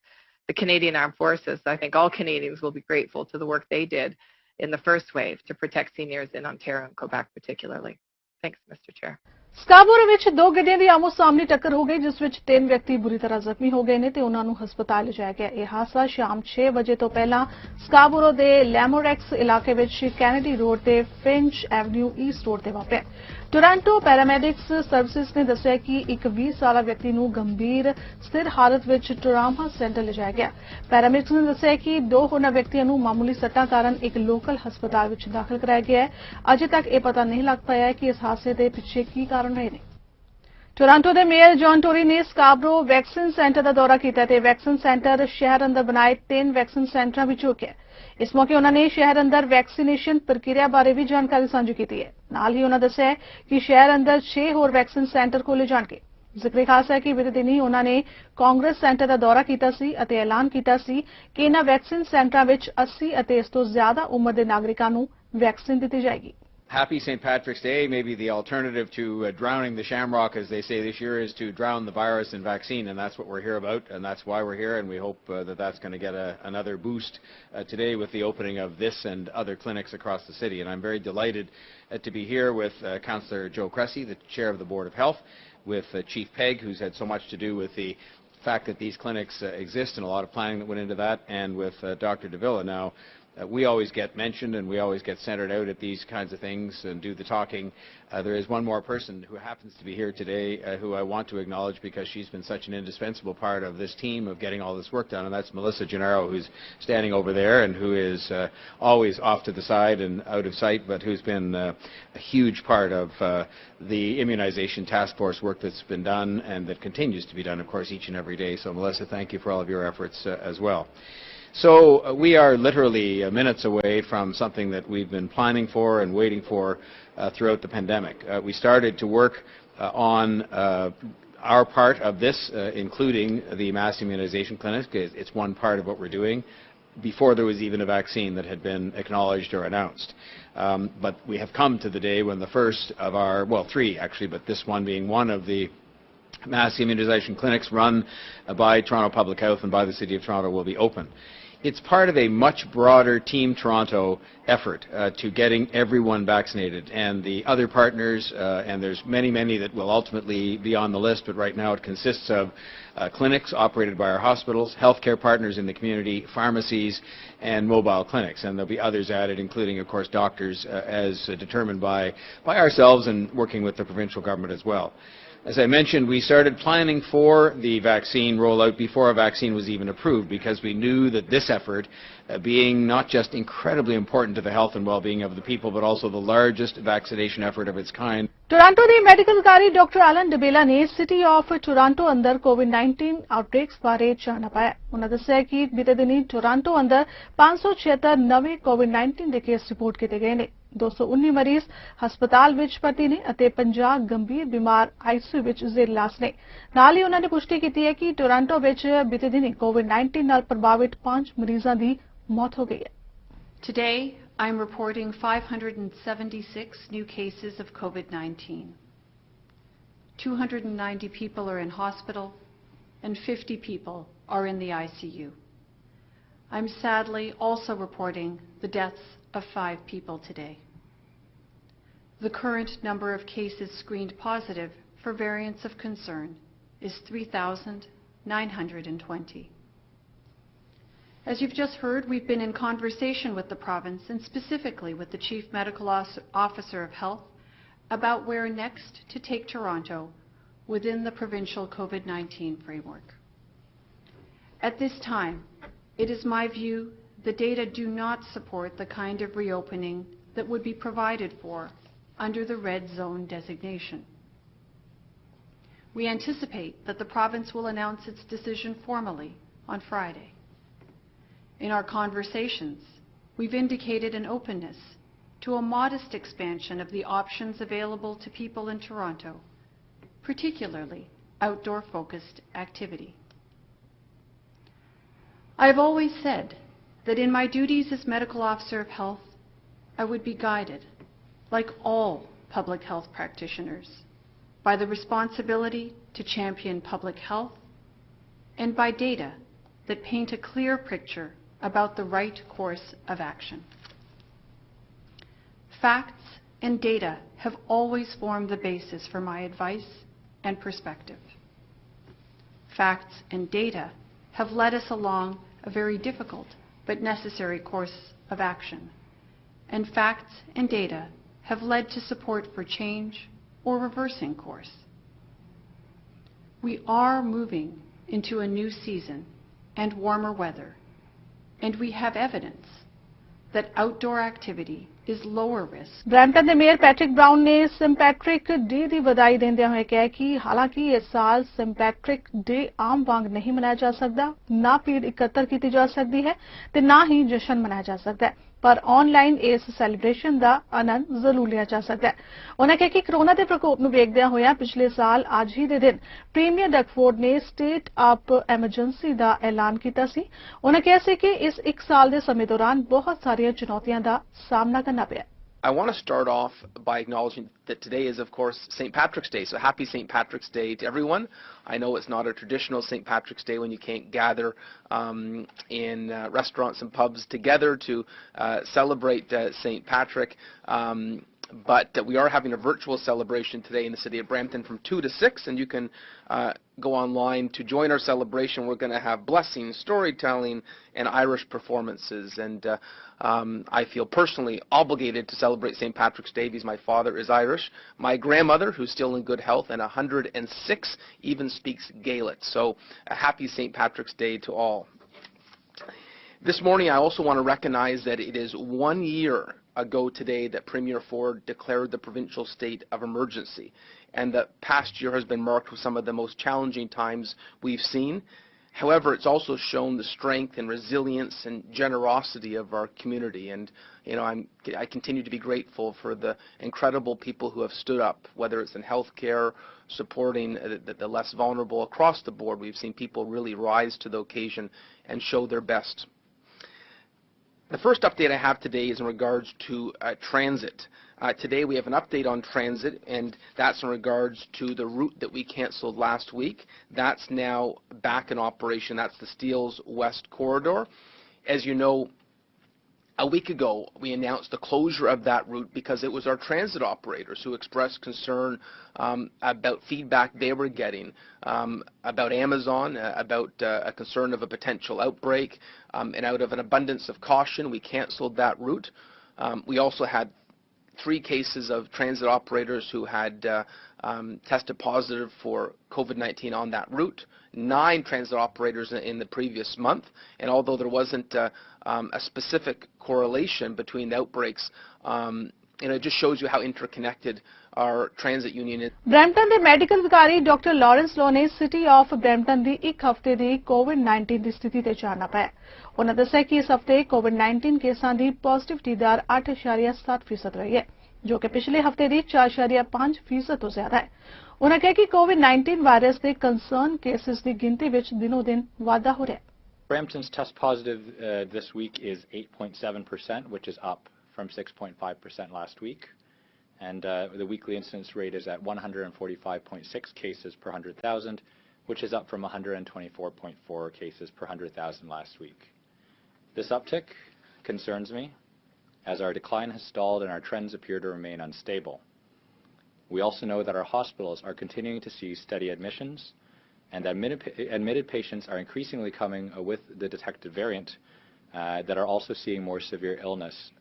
the Canadian Armed Forces. I think all Canadians will be grateful to the work they did in the first wave to protect seniors in Ontario and Quebec particularly. Thanks, Mr. Chair. ਸਕਾਬੋਰੋ ਵਿੱਚ ਦੋ ਗੱਡੀਆਂ ਦੀ ਆਮੋ ਸਾਹਮਣੇ ਟੱਕਰ ਹੋ ਗਈ ਜਿਸ ਵਿੱਚ 3 ਵਿਅਕਤੀ ਬੁਰੀ ਤਰ੍ਹਾਂ ਜ਼ਖਮੀ ਹੋ ਗਏ ਨੇ ਤੇ ਉਹਨਾਂ ਨੂੰ ਹਸਪਤਾਲ ਲਿਜਾਇਆ ਗਿਆ। ਇਹ ਹਾਦਸਾ ਸ਼ਾਮ 6 ਵਜੇ ਤੋਂ ਪਹਿਲਾਂ ਸਕਾਬੋਰੋ ਦੇ ਲੈਮੋਰੈਕਸ ਇਲਾਕੇ ਵਿੱਚ ਕੈਨੇਡੀ ਰੋਡ ਤੇ ਫਿੰਚ ਐਵਨਿਊ ਈਸਟ ਰੋਡ ਤੇ ਵਾਪਰਿਆ। ਟੋਰਾਂਟੋ ਪੈਰਾਮੈਡਿਕਸ ਸਰਵਿਸਿਜ਼ ਨੇ ਦੱਸਿਆ ਕਿ ਇੱਕ 20 ਸਾਲਾ ਵਿਅਕਤੀ ਨੂੰ ਗੰਭੀਰ ਸਥਿਰ ਹਾਲਤ ਵਿੱਚ ਟਰਾਮਾ ਸੈਂਟਰ ਲਿਜਾਇਆ ਗਿਆ। ਪੈਰਾਮੈਡਿਕਸ ਨੇ ਦੱਸਿਆ ਕਿ 2 ਹੋਰਨਾਂ ਵਿਅਕਤੀਆਂ ਨੂੰ ਮਾਮੂਲੀ ਸੱਟਾਂ ਕਾਰਨ ਇੱਕ ਲੋਕਲ ਹਸਪਤਾਲ ਵਿੱਚ ਦਾਖਲ ਕਰਾਇਆ ਗਿਆ ਹੈ। ਅਜੇ ਤੱਕ ਇਹ ਪਤਾ ਨਹੀਂ ਲੱਗ ਪਾਇਆ ਹੈ ਕਿ ਇਸ ਹਾਦਸੇ ਦੇ ਪਿੱਛੇ ਕੀ ਕਾਰਨ ਰਹੇ ਨੇ। ਟੋਰਾਂਟੋ ਦੇ ਮੇਅਰ ਜੌਨ ਟੋਰੀ ਨੇ ਸਕਾਬਰੋ ਵੈਕਸੀਨ ਸੈਂਟਰ ਦਾ ਦੌਰਾ ਕੀਤਾ ਤੇ ਵੈਕਸੀਨ ਸੈਂਟਰ ਸ਼ਹਿਰ ਅੰਦਰ ਬਣਾਏ 3 ਵੈਕਸੀਨ ਸੈਂਟਰਾਂ ਵਿੱਚੋਂ ਇੱਕ ਹੈ। ਇਸ ਮੌਕੇ ਉਹਨਾਂ ਨੇ ਸ਼ਹਿਰ ਅੰਦਰ ਵੈਕਸੀਨੇਸ਼ਨ ਪ੍ਰਕਿਰਿਆ ਬਾਰੇ ਵੀ ਜਾਣਕਾਰੀ ਸਾਂਝੀ ਕੀਤੀ ਹੈ। ਨਾਲ ਹੀ ਉਹਨਾਂ ਦੱਸਿਆ ਕਿ ਸ਼ਹਿਰ ਅੰਦਰ 6 ਹੋਰ ਵੈਕਸੀਨ ਸੈਂਟਰ ਖੋਲ੍ਹੇ ਜਾਣਗੇ। ਜ਼ਿਕਰ ਖਾਸ ਹੈ ਕਿ ਬੀਤੇ ਦਿਨੀ ਉਹਨਾਂ ਨੇ ਕਾਂਗਰਸ ਸੈਂਟਰ ਦਾ ਦੌਰਾ ਕੀਤਾ ਸੀ ਅਤੇ ਐਲਾਨ ਕੀਤਾ ਸੀ ਕਿ ਇਹਨਾਂ ਵੈਕਸੀਨ ਸੈਂਟਰਾਂ ਵਿੱਚ 80 ਅਤੇ ਇਸ ਤੋਂ ਜ਼ਿਆਦਾ ਉਮਰ ਦੇ ਨਾਗਰਿਕਾਂ ਨੂੰ ਵੈਕਸੀਨ ਦਿੱਤੀ ਜਾਏਗੀ। Happy St. Patrick's Day. Maybe the alternative to drowning the shamrock, as they say this year, is to drown the virus in vaccine, and that's what we're here about, and that's why we're here, and we hope that that's going to get another boost today with the opening of this and other clinics across the city. And I'm very delighted to be here with Councillor Joe Cressy, the Chair of the Board of Health, with Chief Pegg, who's had so much to do with the fact that these clinics exist and a lot of planning that went into that, and with Dr. Davila. Now, we always get mentioned and we always get centered out at these kinds of things and do the talking. There is one more person who happens to be here today who I want to acknowledge because she's been such an indispensable part of this team of getting all this work done, and that's Melissa Gennaro, who's standing over there and who is always off to the side and out of sight, but who's been a huge part of the immunization task force work that's been done and that continues to be done, of course, each and every day. So Melissa, thank you for all of your efforts as well. So we are literally minutes away from something that we've been planning for and waiting for throughout the pandemic. We started to work on our part of this, including the mass immunization clinic, it's one part of what we're doing, before there was even a vaccine that had been acknowledged or announced. But we have come to the day when the first of our, well, 3 actually, but this one being one of the mass immunization clinics run by Toronto Public Health and by the City of Toronto will be open. It's part of a much broader Team Toronto effort to getting everyone vaccinated, and the other partners, and there's many, many that will ultimately be on the list, but right now it consists of clinics operated by our hospitals, healthcare partners in the community, pharmacies, and mobile clinics, and there'll be others added, including, of course, doctors, as determined by ourselves and working with the provincial government as well. As I mentioned, we started planning for the vaccine rollout before a vaccine was even approved, because we knew that this effort, being not just incredibly important to the health and well-being of the people, but also the largest vaccination effort of its kind. Toronto ਦੇ medical ਅਧਿਕਾਰੀ doctor Allen ਡਿਬੇਲਾ ਨੇ city of Toronto ਅੰਦਰ ਕੋਵਿਡ-19 ਆਊਟਬ੍ਰੇਕਸ ਬਾਰੇ ਚਾਨਣਾ ਪਾਇਆ। ਉਹਨਾਂ ਦੱਸਿਆ ਕਿ ਬੀਤੇ ਦਿਨੀ ਟੋਰਾਂਟੋ ਅੰਦਰ 576 ਨਵੇਂ ਕੋਵਿਡ-19 ਦੇ ਕੇਸ ਰਿਪੋਰਟ ਕੀਤੇ ਗਏ ਨੇ। 219 ਮਰੀਜ਼ ਹਸਪਤਾਲ ਵਿੱਚ ਭਰਤੀ ਨੇ ਅਤੇ 50 ਗੰਭੀਰ ਬਿਮਾਰ ਆਈਸੀਯੂ ਵਿੱਚ ਜ਼ੇਰ ਇਲਾਜ ਨੇ। ਨਾਲ ਹੀ ਉਹਨਾਂ ਨੇ ਪੁਸ਼ਟੀ ਕੀਤੀ ਹੈ ਕਿ ਟੋਰਾਂਟੋ ਵਿੱਚ ਬੀਤੇ ਦਿਨੀ ਕੋਵਿਡ-19 ਨਾਲ ਪ੍ਰਭਾਵਿਤ 5 ਮਰੀਜ਼ਾਂ ਦੀ ਮੌਤ ਹੋ ਗਈ ਹੈ। Today, I'm reporting 576 new cases of COVID-19. 290 people are in hospital and 50 people are in the ICU. I'm sadly also reporting the deaths of 5 people today. The current number of cases screened positive for variants of concern is 3,920. As you've just heard, we've been in conversation with the province and specifically with the Chief Medical Officer of Health about where next to take Toronto within the provincial COVID-19 framework. At this time, it is my view the data do not support the kind of reopening that would be provided for under the red zone designation. We anticipate that the province will announce its decision formally on Friday. In our conversations, we've indicated an openness to a modest expansion of the options available to people in Toronto, particularly outdoor-focused activity. I've always said that in my duties as Medical Officer of Health, I would be guided, like all public health practitioners, by the responsibility to champion public health and by data that paint a clear picture about the right course of action. Facts and data have always formed the basis for my advice and perspective. Facts and data have led us along a very difficult but necessary course of action. And facts and data have led to support for change or reversing course. We are moving into a new season and warmer weather, and we have evidence that outdoor activity is lower risk. Brampton ਦੇ mayor Patrick brown ਨੇ Saint Patrick ਡੇ ਦੀ ਵਧਾਈ ਦਿੰਦਿਆਂ ਹੋਏ ਕਿਹਾ ਕਿ ਹਾਲਾਂਕਿ ਇਸ ਸਾਲ ਸੇਂਟ ਪੈਟ੍ਰਿਕ ਡੇ ਆਮ ਵਾਂਗ ਨਹੀਂ ਮਨਾਇਆ ਜਾ ਸਕਦਾ, ਨਾ ਭੀੜ ਇਕੱਤਰ ਕੀਤੀ ਜਾ ਸਕਦੀ ਹੈ ਤੇ ਨਾ ਹੀ ਜਸ਼ਨ ਮਨਾਇਆ ਜਾ ਸਕਦਾ ਹੈ, ਪਰ ਆਨਲਾਈਨ ਇਸ ਸੈਲੀਬ੍ਰੇਸ਼ਨ ਦਾ ਆਨੰਦ ਜ਼ਰੂਰ ਲਿਆ ਜਾ ਸਕਦਾ ਹੈ। ਉਹਨਾਂ ਕਿਹਾ ਕਿ ਕਰੋਨਾ ਦੇ ਪ੍ਰਕੋਪ ਨੂੰ ਵੇਖਦਿਆਂ ਹੋਇਆਂ ਪਿਛਲੇ ਸਾਲ ਅੱਜ ਹੀ ਦੇ ਦਿਨ ਪ੍ਰੀਮੀਅਰ ਡਕਫੋਰਡ ਨੇ ਸਟੇਟ ਆਫ ਐਮਰਜੈਂਸੀ ਦਾ ਐਲਾਨ ਕੀਤਾ ਸੀ। ਉਹਨਾਂ ਕਿਹਾ ਸੀ ਕਿ ਇਸ 1 ਸਾਲ ਦੇ ਸਮੇਂ ਦੌਰਾਨ ਬਹੁਤ ਸਾਰੀਆਂ ਚੁਣੌਤੀਆਂ ਦਾ ਸਾਹਮਣਾ ਕਰਨਾ ਪਿਆ। I want to start off by acknowledging that today is, of course, St. Patrick's Day. So happy St. Patrick's Day to everyone. I know it's not a traditional St. Patrick's Day when you can't gather in restaurants and pubs together to celebrate St. Patrick. But we are having a virtual celebration today in the city of Brampton from 2 to 6, and you can go online to join our celebration. We're going to have blessings, storytelling, and Irish performances. And I feel personally obligated to celebrate St. Patrick's Day because my father is Irish. My grandmother, who's still in good health and 106, even speaks Gaelic. So a happy St. Patrick's Day to all. This morning, I also want to recognize that it is 1 year ago today that Premier Ford declared the provincial state of emergency, and the past year has been marked with some of the most challenging times we've seen. However, it's also shown the strength and resilience and generosity of our community, and I continue to be grateful for the incredible people who have stood up, whether it's in healthcare, supporting the less vulnerable across the board. We've seen people really rise to the occasion and show their best. The first update I have today is in regards to transit. Today we have an update on transit, and that's in regards to the route that we canceled last week. That's now back in operation. That's the Steeles West Corridor. As you know, a week ago, we announced the closure of that route because it was our transit operators who expressed concern about feedback they were getting about Amazon, about a concern of a potential outbreak, and out of an abundance of caution, we canceled that route. We also had 3 cases of transit operators who had tested positive for COVID-19 on that route, 9 transit operators in the previous month, and although there wasn't a specific correlation between the outbreaks, it just shows you how interconnected our transit union is. Brampton ਦੇ medical ਅਧਿਕਾਰੀ doctor Lawrence ਲੋ ਨੇ city of Brampton ਦੀ ਇੱਕ ਹਫ਼ਤੇ ਦੀ ਕੋਵਿਡ-19 ਦੀ ਸਥਿਤੀ ਤੇ ਚਾਨਣਾ ਪਾਇਆ। ਉਹਨਾਂ ਦੱਸਿਆ ਕਿ ਇਸ ਹਫ਼ਤੇ ਕੋਵਿਡ-19 ਕੇਸਾਂ ਦੀ ਪੋਜ਼ਿਟਿਵਿਟੀ ਦਰ 8.7% ਰਹੀ ਹੈ, ਜੋ ਕਿ ਪਿਛਲੇ ਹਫ਼ਤੇ ਦੀ 4.5% ਤੋਂ ਜ਼ਿਆਦਾ ਹੈ। ਉਹਨਾਂ ਕਿਹਾ ਕਿ ਕੋਵਿਡ-19 ਵਾਇਰਸ ਦੇ ਕੰਸਰਨ ਕੇਸਿਸ ਦੀ ਗਿਣਤੀ ਵਿੱਚ ਦਿਨੋ-ਦਿਨ ਵਾਧਾ ਹੋ ਰਿਹਾ ਹੈ। Brampton's test positive this week is 8.7%, which is up from 6.5% last week. And the weekly incidence rate is at 145.6 cases per 100,000, which is up from 124.4 cases per 100,000 last week. This uptick concerns me, as our decline has stalled and our trends appear to remain unstable. We also know that our hospitals are continuing to see steady admissions, and admitted patients are increasingly coming with the detected variant that are also seeing more severe illness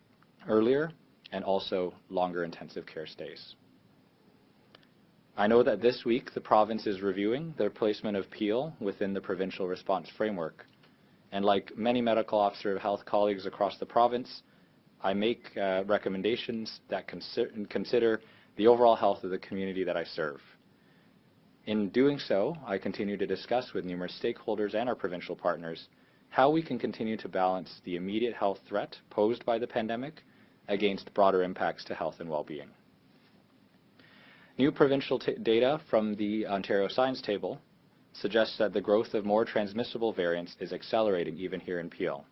earlier and also longer intensive care stays. I know that this week the province is reviewing the placement of Peel within the provincial response framework, and like many medical officer of health colleagues across the province, I make recommendations that consider the overall health of the community that I serve. In doing so, I continue to discuss with numerous stakeholders and our provincial partners how we can continue to balance the immediate health threat posed by the pandemic against broader impacts to health and well-being. New provincial data from the Ontario Science Table suggests that the growth of more transmissible variants is accelerating even here in Peel.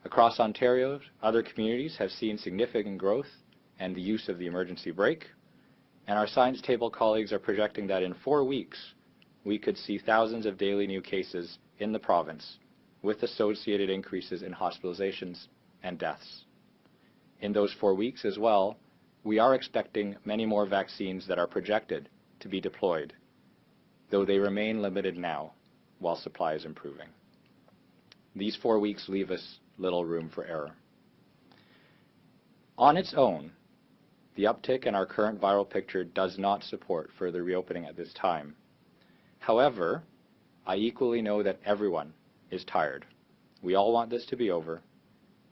Across Ontario, other communities have seen significant growth and the use of the emergency brake, and our Science Table colleagues are projecting that in 4 weeks, we could see thousands of daily new cases in the province, with associated increases in hospitalizations and deaths. In those 4 weeks as well, we are expecting many more vaccines that are projected to be deployed, though they remain limited now while supply is improving. These 4 weeks leave us little room for error. On its own, the uptick in our current viral picture does not support further reopening at this time. However, I equally know that everyone is tired. We all want this to be over,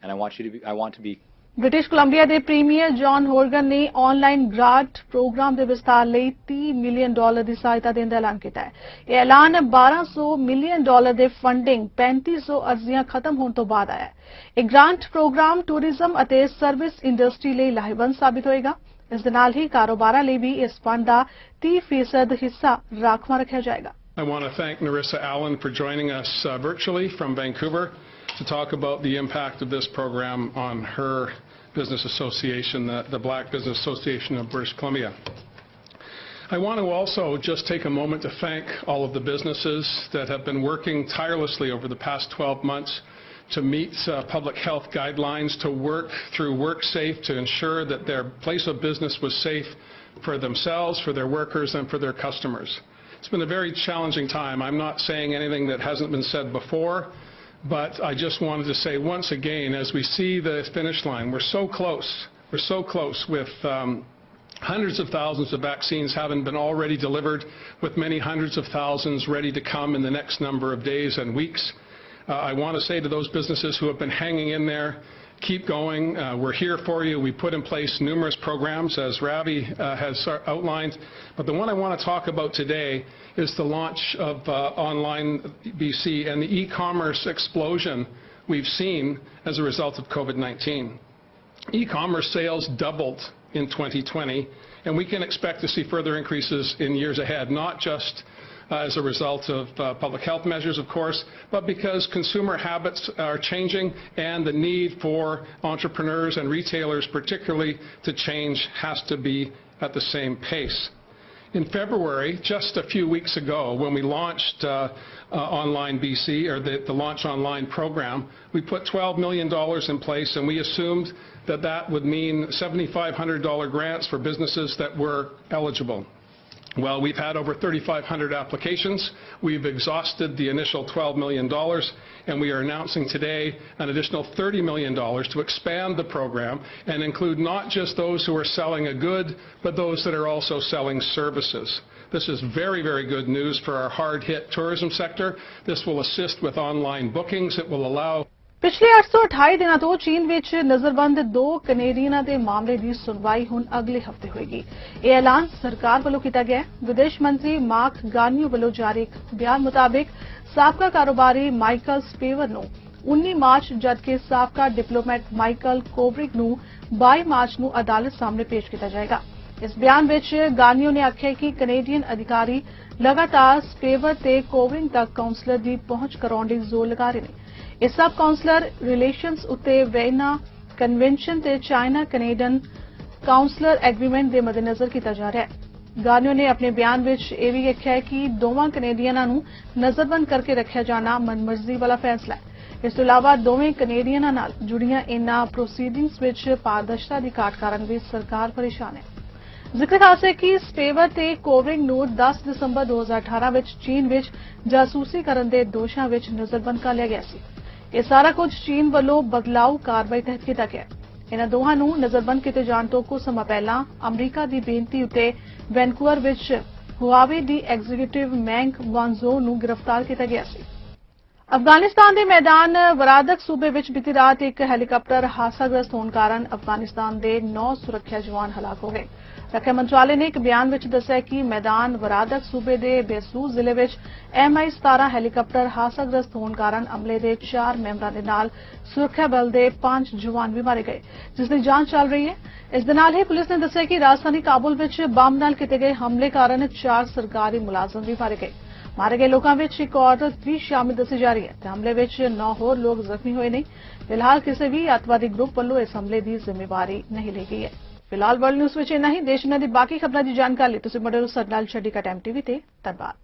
and I want to be British Columbia ਦੇ premier John Horgan ਨੇ online grant programme ਦੇ ਵਿਸਤਾਰ ਲਈ $30 million ਦੀ ਸਹਾਇਤਾ ਦੇਣ ਦਾ ਐਲਾਨ ਕੀਤਾ ਹੈ। ਇਹ ਐਲਾਨ $1200 ਮਿਲੀਅਨ ਦੇ ਫੰਡਿੰਗ 3500 ਅਰਜ਼ੀਆਂ ਖਤਮ ਹੋਣ ਤੋਂ ਬਾਅਦ ਆਇਆ ਹੈ। ਇਹ ਗ੍ਰਾਂਟ ਪ੍ਰੋਗਰਾਮ ਟੂਰਿਜ਼ਮ ਅਤੇ ਸਰਵਿਸ ਇੰਡਸਟਰੀ ਲਈ ਲਾਹੇਵੰਦ ਸਾਬਿਤ ਹੋਏਗਾ। ਇਸ ਦੇ ਨਾਲ ਹੀ ਕਾਰੋਬਾਰਾਂ ਲਈ ਵੀ ਇਸ ਫੰਡ ਦਾ 30% ਹਿੱਸਾ ਰਾਖਵਾਂ ਰੱਖਿਆ ਜਾਏਗਾ। I want to thank Narissa Allen for joining us virtually from Vancouver to talk about the impact of this program on her business association, the Black Business Association of British Columbia. I want to also just take a moment to thank all of the businesses that have been working tirelessly over the past 12 months to meet public health guidelines, to work through WorkSafe to ensure that their place of business was safe for themselves, for their workers, and for their customers. It's been a very challenging time. I'm not saying anything that hasn't been said before, but I just wanted to say once again, as we see the finish line, we're so close. We're so close with hundreds of thousands of vaccines having been already delivered, with many hundreds of thousands ready to come in the next number of days and weeks. I want to say to those businesses who have been hanging in there, keep going. We're here for you. We put in place numerous programs, as Ravi has outlined. But the one I want to talk about today is the launch of Online BC and the e-commerce explosion we've seen as a result of COVID-19. E-commerce sales doubled in 2020, and we can expect to see further increases in years ahead, not just as a result of public health measures, of course, but because consumer habits are changing and the need for entrepreneurs and retailers particularly to change has to be at the same pace. In February, just a few weeks ago, when we launched Online BC, or the Launch Online program, we put $12 million in place, and we assumed that that would mean $7,500 grants for businesses that were eligible. Well, we've had over 3,500 applications. We've exhausted the initial $12 million, and we are announcing today an additional $30 million to expand the program and include not just those who are selling a good, but those that are also selling services. This is very, very good news for our hard-hit tourism sector. This will assist with online bookings. It will allow ਪਿਛਲੇ 828 ਦਿਨਾਂ ਤੋਂ ਚੀਨ ਵਿੱਚ ਨਜ਼ਰਬੰਦ 2 ਕੈਨੇਡੀਅਨਾਂ ਦੇ ਮਾਮਲੇ ਦੀ ਸੁਣਵਾਈ ਹੁਣ ਅਗਲੇ ਹਫ਼ਤੇ ਹੋਏਗੀ। ਇਹ ਐਲਾਨ ਸਰਕਾਰ ਵੱਲੋਂ ਕੀਤਾ ਗਿਆ ਹੈ। ਵਿਦੇਸ਼ ਮੰਤਰੀ ਮਾਰਕ ਗਾਰਨੀਓ ਵੱਲੋਂ ਜਾਰੀ ਇੱਕ ਬਿਆਨ ਮੁਤਾਬਿਕ ਸਾਬਕਾ ਕਾਰੋਬਾਰੀ ਮਾਈਕਲ ਸਪੇਵਰ ਨੂੰ 19 ਮਾਰਚ ਜਦਕਿ ਸਾਬਕਾ ਡਿਪਲੋਮੈਟ ਮਾਈਕਲ ਕੋਵਰਿਗ ਨੂੰ 22 ਮਾਰਚ ਨੂੰ ਅਦਾਲਤ ਸਾਹਮਣੇ ਪੇਸ਼ ਕੀਤਾ ਜਾਏਗਾ। ਇਸ ਬਿਆਨ ਵਿੱਚ ਗਾਰਨੀਓ ਨੇ ਆਖਿਆ ਕਿ ਕੈਨੇਡੀਅਨ ਅਧਿਕਾਰੀ ਲਗਾਤਾਰ ਸਪੇਵਰ ਤੇ ਕੋਵਰਿਗ ਤੱਕ ਕਾਉਂਸਲਰ ਦੀ ਪਹੁੰਚ ਕਰਾਉਣ ਲਈ ਜ਼ੋਰ ਲਗਾ ਰਹੇ ਨੇ। ਇਹ ਸਬ ਕਾਉਂਸਲਰ ਰਿਲੇਸ਼ਨਸ ਉੱਤੇ ਵੈਨਾ ਕਨਵੈਨਸ਼ਨ ਤੇ ਚਾਈਨਾ ਕੈਨੇਡੀਅਨ ਕਾਉਂਸਲਰ ਐਗਰੀਮੈਂਟ ਦੇ ਮੱਦੇਨਜ਼ਰ ਕੀਤਾ ਜਾ ਰਿਹਾ ਹੈ। ਗਾਰਨੀਓ ਨੇ ਆਪਣੇ ਬਿਆਨ ਵਿੱਚ ਇਹ ਵੀ ਆਖਿਆ ਹੈ ਕਿ ਦੋਵਾਂ ਕੈਨੇਡੀਅਨਾਂ ਨੂੰ ਨਜ਼ਰਬੰਦ ਕਰਕੇ ਰੱਖਿਆ ਜਾਣਾ ਮਨਮਰਜ਼ੀ ਵਾਲਾ ਫੈਸਲਾ ਹੈ। ਇਸ ਤੋਂ ਇਲਾਵਾ ਦੋਵੇਂ ਕੈਨੇਡੀਅਨਾਂ ਨਾਲ ਜੁੜੀਆਂ ਇਨ੍ਹਾਂ ਪ੍ਰੋਸੀਡਿੰਗਸ ਵਿੱਚ ਪਾਰਦਰਸ਼ਤਾ ਦੀ ਘਾਟ ਕਾਰਨ ਵੀ ਸਰਕਾਰ ਪਰੇਸ਼ਾਨ ਹੈ। ਜ਼ਿਕਰ ਖਾਸ ਹੈ ਕਿ ਸਪੇਵਰ ਤੇ ਕੋਵਰਿਗ ਨੂੰ 10 ਦਸੰਬਰ 2018 ਵਿੱਚ ਚੀਨ ਵਿੱਚ ਜਾਸੂਸੀ ਕਰਨ ਦੇ ਦੋਸ਼ਾਂ ਵਿੱਚ ਨਜ਼ਰਬੰਦ ਕਰ ਲਿਆ ਗਿਆ ਸੀ। ਇਹ ਸਾਰਾ ਕੁਝ ਚੀਨ ਵੱਲੋਂ ਬਦਲਾਊ ਕਾਰਵਾਈ ਤਹਿਤ ਕੀਤਾ ਗਿਆ। ਇਨ੍ਹਾਂ ਦੋਹਾਂ ਨੂੰ ਨਜ਼ਰਬੰਦ ਕੀਤੇ ਜਾਣ ਤੋਂ ਕੁਝ ਸਮਾਂ ਪਹਿਲਾਂ ਅਮਰੀਕਾ ਦੀ ਬੇਨਤੀ ਉੱਤੇ ਵੈਨਕੂਵਰ ਵਿੱਚ ਹੁਆਵੇ ਦੀ ਐਗਜ਼ੀਕਿਊਟਿਵ ਮੈਂਗ ਵਾਂਜ਼ੋ ਨੂੰ ਗ੍ਰਿਫਤਾਰ ਕੀਤਾ ਗਿਆ ਸੀ। ਅਫਗਾਨਿਸਤਾਨ ਦੇ ਮੈਦਾਨ ਵਰਾਦਕ ਸੂਬੇ ਵਿੱਚ ਬੀਤੀ ਰਾਤ ਇੱਕ ਹੈਲੀਕਾਪਟਰ ਹਾਦਸਾਗ੍ਰਸਤ ਹੋਣ ਕਾਰਨ ਅਫਗਾਨਿਸਤਾਨ ਦੇ 9 ਸੁਰੱਖਿਆ ਜਵਾਨ ਹਲਾਕ ਹੋ ਗਏ। ਰੱਖਿਆ ਮੰਤਰਾਲੇ ਨੇ ਇੱਕ ਬਿਆਨ ਵਿੱਚ ਦੱਸਿਆ ਕਿ ਮੈਦਾਨ ਵਰਾਦਕ ਸੂਬੇ ਦੇ ਬੇਸੂ ਜ਼ਿਲ੍ਹੇ ਵਿੱਚ MI-17 ਹੈਲੀਕਾਪਟਰ ਹਾਦਸਾਗ੍ਰਸਤ ਹੋਣ ਕਾਰਨ ਅਮਲੇ ਦੇ 4 ਮੈਂਬਰਾਂ ਦੇ ਨਾਲ ਸੁਰੱਖਿਆ ਬਲ ਦੇ 5 ਜਵਾਨ ਵੀ ਮਾਰੇ ਗਏ, ਜਿਸ ਦੀ ਜਾਂਚ ਚੱਲ ਰਹੀ ਹੈ। ਇਸ ਦੇ ਨਾਲ ਹੀ ਪੁਲਿਸ ਨੇ ਦੱਸਿਆ ਕਿ ਰਾਜਧਾਨੀ ਕਾਬੁਲ ਵਿੱਚ ਬੰਬ ਨਾਲ ਕੀਤੇ ਗਏ ਹਮਲੇ ਕਾਰਨ 4 ਸਰਕਾਰੀ ਮੁਲਾਜ਼ਮ ਵੀ ਮਾਰੇ ਗਏ। ਮਾਰੇ ਗਏ ਲੋਕਾਂ ਵਿੱਚ ਇੱਕ ਔਰਤ ਵੀ ਸ਼ਾਮਿਲ ਦੱਸੀ ਜਾ ਰਹੀ ਹੈ ਤੇ ਹਮਲੇ ਵਿੱਚ 9 ਹੋਰ ਲੋਕ ਜ਼ਖਮੀ ਹੋਏ ਨੇ। ਫਿਲਹਾਲ ਕਿਸੇ ਵੀ ਅੱਤਵਾਦੀ ਗਰੁੱਪ ਵੱਲੋਂ ਇਸ ਹਮਲੇ ਦੀ ਜ਼ਿੰਮੇਵਾਰੀ ਨਹੀਂ ਲਈ ਗਈ ਹੈ। ਫਿਲਹਾਲ ਵਰਲਡ ਨਿਊਜ਼ ਵਿੱਚ ਇੰਨਾ ਹੀ। ਦੇਸ਼ ਦੁਨੀਆ ਦੀ ਬਾਕੀ ਖਬਰਾਂ ਦੀ ਜਾਣਕਾਰੀ ਲਈ ਤੁਸੀਂ ਬਣੇ ਰਹੋ ਸਾਡੇ ਨਾਲ ਚੜ੍ਹਦੀਕਲਾ ਟਾਈਮ TV ਤੇ। ਧੰਨਵਾਦ।